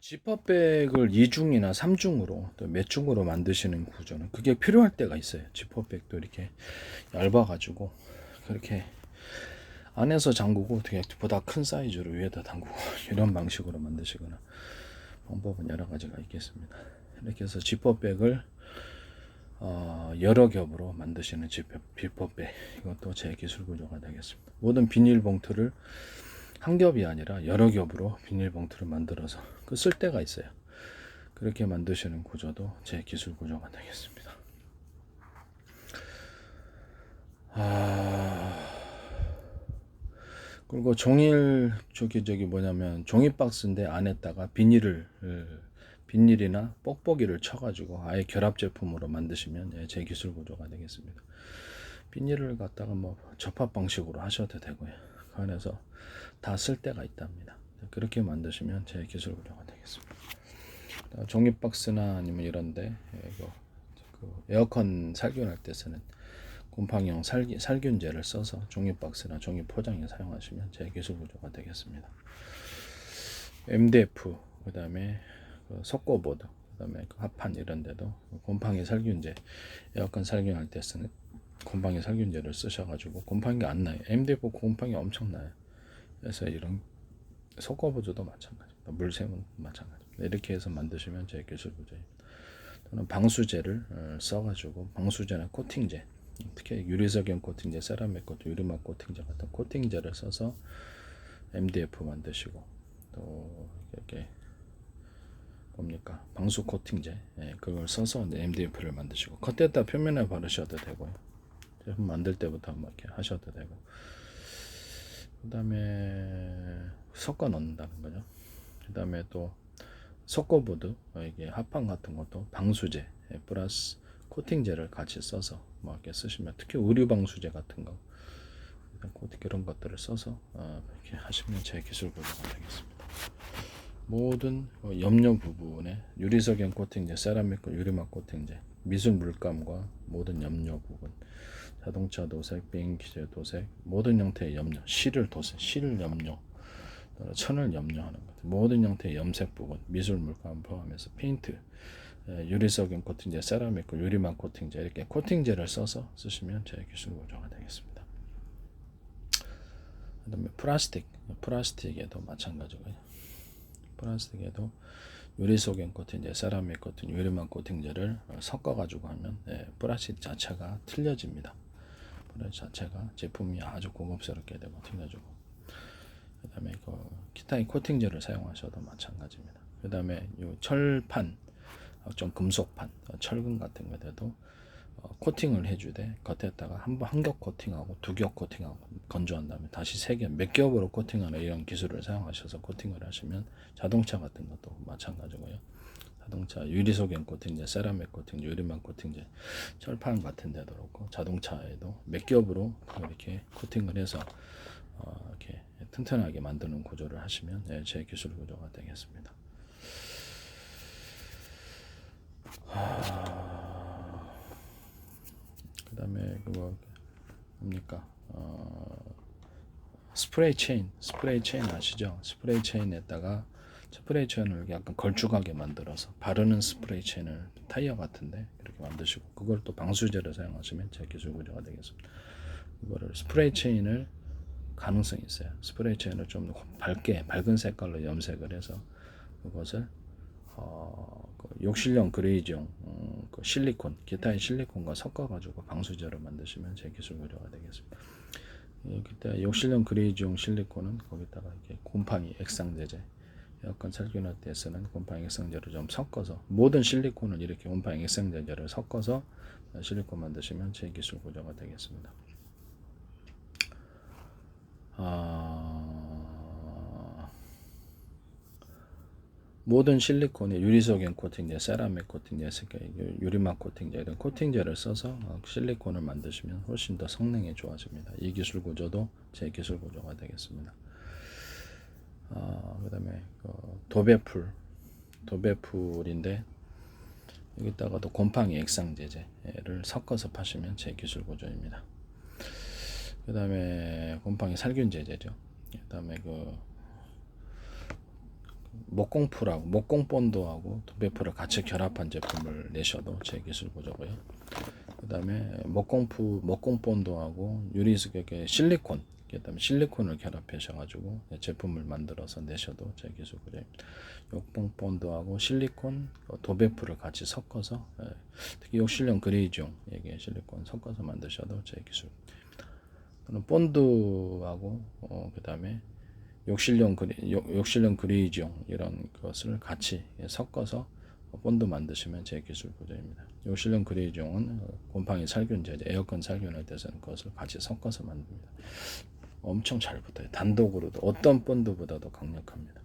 지퍼백을 2중이나 3중으로 또 몇 중으로 만드시는 구조는 그게 필요할 때가 있어요. 지퍼백도 이렇게 얇아가지고 그렇게 안에서 잠그고 되게 보다 큰 사이즈로 위에다 담그고 이런 방식으로 만드시거나 방법은 여러 가지가 있겠습니다. 이렇게 해서 지퍼백을 여러 겹으로 만드시는 지퍼백, 이것도 제 기술 구조가 되겠습니다. 모든 비닐봉투를 한 겹이 아니라 여러 겹으로 비닐봉투를 만들어서 그 쓸 때가 있어요. 그렇게 만드시는 구조도 제 기술 구조가 되겠습니다. 그리고 종일 저기 뭐냐면 종이 박스인데 안에다가 비닐이나 뽁뽁이를 쳐가지고 아예 결합 제품으로 만드시면 제 기술 구조가 되겠습니다. 비닐을 갖다가 뭐 접합 방식으로 하셔도 되고요. 그 안에서 다 쓸 때가 있답니다. 그렇게 만드시면 제 기술 구조가 되겠습니다. 종이 박스나 아니면 이런데 그 에어컨 살균할 때 쓰는 곰팡이용 살균제를 써서 종이 박스나 종이 포장에 사용하시면 제 기술 구조가 되겠습니다. MDF, 그 다음에 석고보드, 그 다음에 합판 이런 데도 곰팡이 살균제, 에어컨 살균할 때 쓰는 곰팡이 살균제를 쓰셔가지고 곰팡이가 안 나요. MDF 곰팡이 엄청 나요. 그래서 이런 석고보드도 마찬가지입니다. 물샘은 마찬가지입니다. 이렇게 해서 만드시면 제 기술 구조입니다. 또는 방수제를 써가지고 방수제나 코팅제, 특히 유리석연 코팅제, 세라믹 코팅, 유리막 코팅제 같은 코팅제를 써서 MDF 만드시고 또 이렇게 뭡니까 방수 코팅제, 그걸 써서 MDF를 만드시고 겉에다 표면에 바르셔도 되고요. 제품 만들 때부터 이렇게 하셔도 되고, 그 다음에 섞어 넣는다는 거죠. 그 다음에 또 석고보드, 이게 합판 같은 것도 방수제 플러스 코팅제를 같이 써서 뭐 이렇게 쓰시면, 특히 의류 방수제 같은 거 그런 것들을 써서 이렇게 하시면 제 기술 구조가 되겠습니다. 모든 염료 부분에 유리석연 코팅제, 세라믹 유리막 코팅제, 미술 물감과 모든 염료 부분, 자동차 도색, 비행기 도색, 모든 형태의 염료, 실을 염료, 천을 염료하는 것, 모든 형태의 염색 부분, 미술 물감 포함해서 페인트, 유리석연 코팅제, 세라믹 유리막 코팅제, 이렇게 코팅제를 써서 쓰시면 제 기술 구조가 되겠습니다. 그다음에 플라스틱에도 마찬가지고요. 플라스틱에도 유리석연 코팅제, 세라믹 코팅, 유리막 코팅제를 섞어가지고 하면 플라스틱 자체가 틀려집니다. 플라스틱 자체가 제품이 아주 고급스럽게 되고 틀려지고, 그 다음에 기타의 코팅제를 사용하셔도 마찬가지입니다. 그 다음에 철판, 좀 금속판, 철근 같은 것에도 코팅을 해주되 겉에다가 한 겹 코팅하고 두 겹 코팅하고 건조한 다음에 다시 세 겹, 몇 겹으로 코팅하는 이런 기술을 사용하셔서 코팅을 하시면 자동차 같은 것도 마찬가지고요. 자동차 유리석연 코팅제, 세라믹 코팅제, 유리막 코팅제, 철판 같은 데도 그렇고 자동차에도 몇 겹으로 이렇게 코팅을 해서 이렇게 튼튼하게 만드는 구조를 하시면 제 기술 구조가 되겠습니다. 그 다음에 그거 뭡니까? 스프레이 체인 아시죠? 스프레이 체인을 약간 걸쭉하게 만들어서 바르는 스프레이 체인을 타이어 같은데 이렇게 만드시고, 그걸 또 방수제를 사용하시면 제 기술 구조가 되겠습니다. 이거를 스프레이 체인을 가능성이 있어요. 스프레이 체인을 좀 밝은 색깔로 염색을 해서 그것을 욕실용 그레이지용 실리콘, 기타의 실리콘과 섞어가지고 방수제로 만드시면 제 기술 구조가 되겠습니다. 그때 욕실용 그레이지용 실리콘은 거기다가 이렇게 곰팡이 액상제제, 에어컨 살균할 때 쓰는 곰팡이 액상제를 좀 섞어서, 모든 실리콘을 이렇게 곰팡이 액상제제를 섞어서 실리콘 만드시면 제 기술 구조가 되겠습니다. 모든 실리콘에 유리석연 코팅제, 세라믹 코팅제, 유리막 코팅제 이런 코팅제를 써서 실리콘을 만드시면 훨씬 더 성능이 좋아집니다. 이 기술 구조도 제 기술 구조가 되겠습니다. 그 다음에 도배풀인데 여기다가도 곰팡이 액상제제를 섞어서 파시면 제 기술 구조입니다. 그 다음에 곰팡이 살균제제죠. 그 다음에 목공풀하고 목공본드하고 도배풀을 같이 결합한 제품을 내셔도 제 기술 구조고요. 그 다음에 목공본드하고 유리석의 실리콘, 그다음에 실리콘을 결합하셔가지고 제품을 만들어서 내셔도 제 기술 구조입니다. 목공본드하고 실리콘, 도배풀을 같이 섞어서 특히 욕실용 그레이지용 이게 실리콘 섞어서 만드셔도 제 기술. 또는 본드하고 그다음에 욕실용 그레이지용 이런 것을 같이 섞어서 본드 만드시면 제 기술 구조입니다. 욕실용 그레이지용은 곰팡이 살균제, 에어컨 살균할 때 쓰는 것을 같이 섞어서 만듭니다. 엄청 잘 붙어요. 단독으로도 어떤 본드보다도 강력합니다.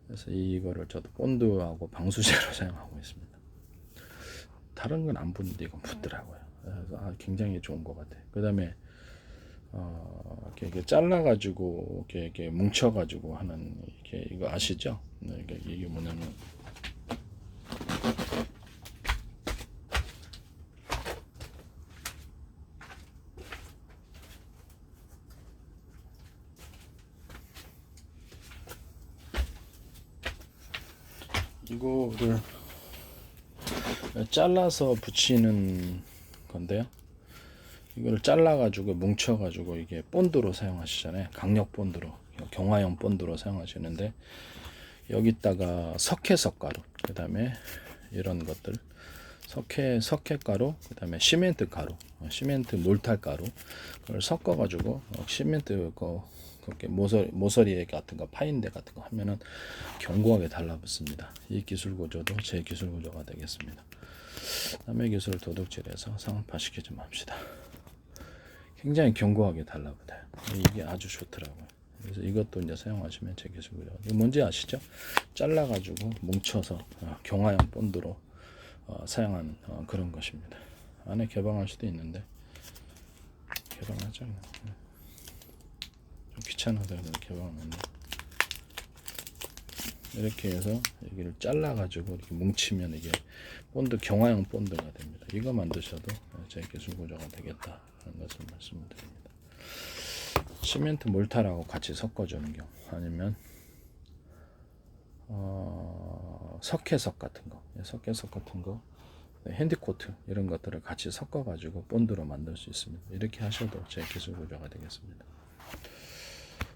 그래서 이거를 저도 본드하고 방수제로 사용하고 있습니다. 다른 건 안 붙는데 이건 붙더라고요. 그래서 굉장히 좋은 것 같아요. 그 다음에 이렇게 잘라가지고 이렇게 뭉쳐가지고 하는 이거 아시죠? 이게 뭐냐면 이거를 잘라서 붙이는 건데요. 이걸 잘라가지고 뭉쳐가지고 이게 본드로 사용하시잖아요. 강력 본드로, 경화형 본드로 사용하시는데 여기다가 석회석가루, 그 다음에 이런 것들 석회가루, 그 다음에 시멘트 가루, 시멘트 몰탈 가루 그걸 섞어가지고 시멘트 그렇게 모서리 같은 거 파인대 같은 거 하면은 견고하게 달라붙습니다. 이 기술 구조도 제 기술 구조가 되겠습니다. 남의 기술 도둑질해서 상업화시키 좀 합시다. 굉장히 견고하게 달라붙어요. 이게 아주 좋더라고요. 그래서 이것도 이제 사용하시면 제 기술 구조. 이거 뭔지 아시죠? 잘라가지고 뭉쳐서 경화형 본드로 사용한 그런 것입니다. 안에 개방할 수도 있는데 개방하죠. 좀 귀찮아서 개방하는데 이렇게 해서 여기를 잘라가지고 이렇게 뭉치면 이게 본드 경화형 본드가 됩니다. 이거 만드셔도 제 기술 구조가 되겠다 하는 것을 말씀드립니다. 시멘트 몰타라고 같이 섞어주는 경우 아니면 석회석 같은 거, 핸디코트 이런 것들을 같이 섞어가지고 본드로 만들 수 있습니다. 이렇게 하셔도 제 기술 구조가 되겠습니다.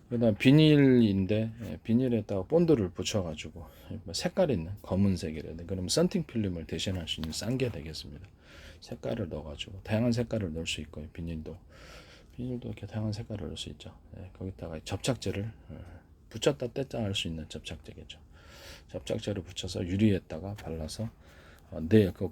그다음 비닐인데 비닐에다가 본드를 붙여가지고 색깔 있는 검은색이라든지 그러면 썬팅 필름을 대신할 수 있는 싼 게 되겠습니다. 색깔을 넣어가지고 다양한 색깔을 넣을 수 있고요. 비닐도 이렇게 다양한 색깔을 넣을 수 있죠. 거기다가 접착제를 붙였다 뗐다 할 수 있는 접착제겠죠. 접착제를 붙여서 유리에다가 발라서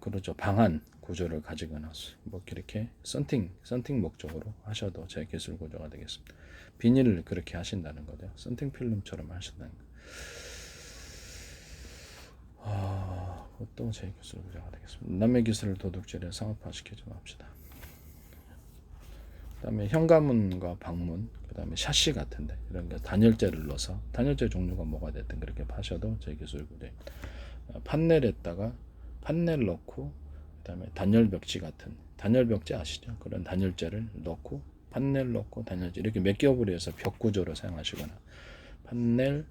그렇죠. 방한 구조를 가지거나 뭐 이렇게 썬팅 목적으로 하셔도 제 기술 구조가 되겠습니다. 비닐을 그렇게 하신다는 거죠. 썬팅 필름처럼 하신다는 거. 그것도 제 기술 구조가 되겠습니다. 남의 기술을 도둑질해 상업화시키지 맙시다. 그다음에 현관문과 방문, 그다음에 샤시 같은데 이런 게 단열재를 넣어서 단열재 종류가 뭐가 됐든 그렇게 파셔도 제 기술 구조입니다. 판넬에다가 판넬 넣고 그다음에 단열벽지 같은 단열벽지 아시죠? 그런 단열재를 넣고 판넬 넣고 단열재 이렇게 몇 겹을 해서 벽 구조로 사용하시거나 판넬,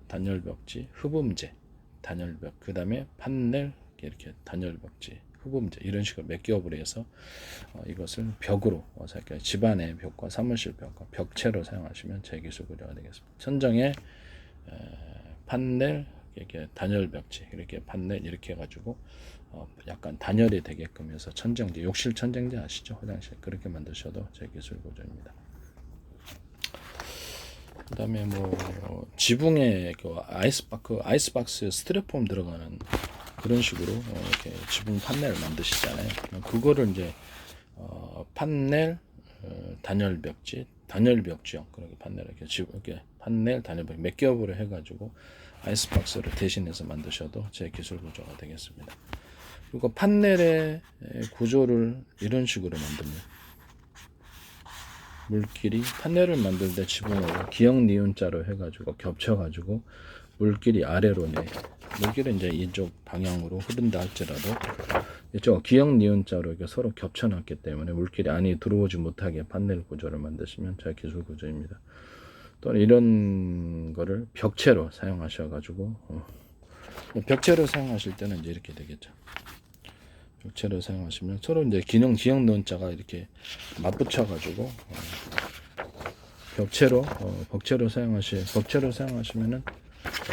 단열벽지, 흡음재, 단열벽 그다음에 판넬 이렇게 단열벽지, 흡음재 이런 식으로 몇 겹을 해서 이것을 벽으로 집안의 벽과 사무실 벽과 벽체로 사용하시면 제 기술 구조가 되겠습니다. 천정에 판넬 이렇게 단열벽지 이렇게 판넬 이렇게 해가지고 약간 단열이 되게끔 해서 천정제 욕실 천정제 아시죠? 화장실 그렇게 만드셔도 제 기술 구조입니다. 그다음에 뭐 지붕에 아이스박스 스티로폼 들어가는 그런 식으로 이렇게 지붕 판넬을 만드시잖아요. 그거를 이제 판넬 단열벽지형 그렇게 판넬 이렇게 판넬 단열벽 몇 겹으로 해가지고 아이스박스를 대신해서 만드셔도 제 기술 구조가 되겠습니다. 그리고 판넬의 구조를 이런 식으로 만듭니다. 물길이 판넬을 만들 때 지붕으로 기역 니은자로 해가지고 겹쳐가지고 물길이 아래로 물길은 이제 이쪽 방향으로 흐른다 할지라도 이쪽 기역 니은자로 이렇게 서로 겹쳐놨기 때문에 물길이 안에 들어오지 못하게 판넬 구조를 만드시면 제 기술 구조입니다. 또는 이런 거를 벽체로 사용하셔가지고 벽체로 사용하실 때는 이제 이렇게 되겠죠. 벽체로 사용하시면 서로 이제 기능 지형 논자가 이렇게 맞붙여가지고 벽체로 사용하시면은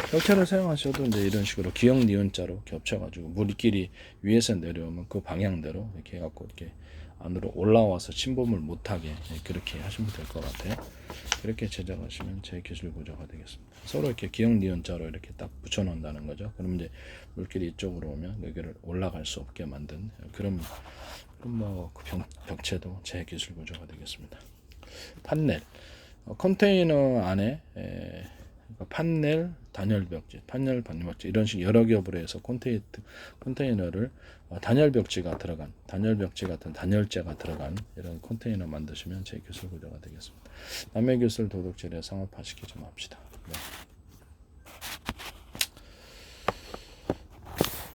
벽체로 사용하셔도 이제 이런 식으로 기역 니은자로 겹쳐가지고 물끼리 위에서 내려오면 그 방향대로 이렇게 해갖고 이렇게 안으로 올라와서 침범을 못하게 그렇게 하시면 될 것 같아요. 그렇게 제작하시면 제 기술 구조가 되겠습니다. 서로 이렇게 기역 니은자로 이렇게 딱 붙여놓는다는 거죠. 그럼 이제 물길이 이쪽으로 오면 여기를 올라갈 수 없게 만든 그런 그 벽체도 제 기술 구조가 되겠습니다. 판넬 컨테이너 안에 판넬, 단열 벽지, 판넬, 단열 벽지 이런 식 여러 겹으로 해서 컨테이너를 단열 벽지가 들어간 단열 벽지 같은 단열재가 들어간 이런 컨테이너 만드시면 제 기술 구조가 되겠습니다. 남의 기술 도둑질에 상업화시키지 맙시다. 네.